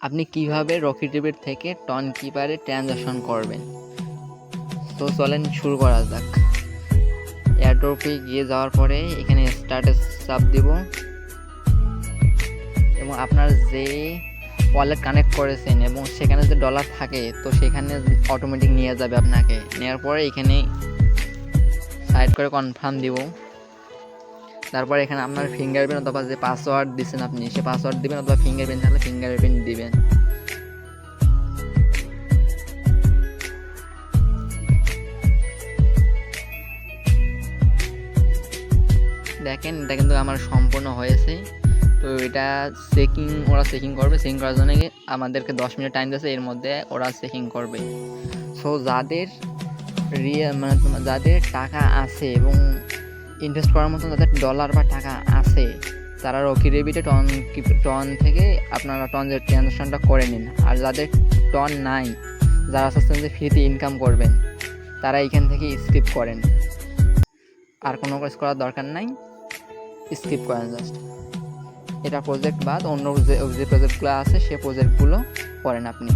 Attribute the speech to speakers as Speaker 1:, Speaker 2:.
Speaker 1: আপনি কিভাবে Rocky debit থেকে টন কিপারে ট্রানজাকশন করবেন। তো চলেন শুরু করা যাক। এয়ারড্রপে গিয়ে যাওয়ার পরে এখানে স্টার্টে চাপ দিব এবং আপনার যে ওয়ালেট কানেক্ট করেছেন এবং সেখানে যে ডলার থাকে তো সেখানে অটোমেটিক নিয়ে যাবে আপনাকে। নেওয়ার পরে এখানে সাইড করে কনফার্ম দিব। তারপর এখানে আপনার ফিঙ্গারপ্রিন্ট অথবা যে পাসওয়ার্ড দিচ্ছেন আপনি সে পাসওয়ার্ড দিবেন, অথবা ফিঙ্গারপ্রিন্ট থাকলে ফিঙ্গারপ্রিন্ট দিবেন। দেখেন এটা কিন্তু আমার সম্পূর্ণ হয়েছে। তো এটা ওরা চেকিং করবে। চেকিং করার জন্য আমাদেরকে 10 মিনিট টাইম দিয়েছে, এর মধ্যে ওরা চেকিং করবে। সো যাদের যাদের টাকা আছে এবং ইনভেস্ট করার মতন যাদের ডলার বা টাকা আছে তারা রকি ডেবিটে টন থেকে আপনারা যে ট্রানজাকশনটা করে নিন। আর যাদের টন নাই, যারা চাচ্ছেন যে ফ্রিতে ইনকাম করবেন, তারা এইখান থেকে স্কিপ করেন। আর কোনো কাজ করার দরকার নাই, স্কিপ করেন জাস্ট। এটা প্রজেক্ট বাদ অন্য যে প্রজেক্টগুলো আছে সে প্রজেক্টগুলো করেন আপনি।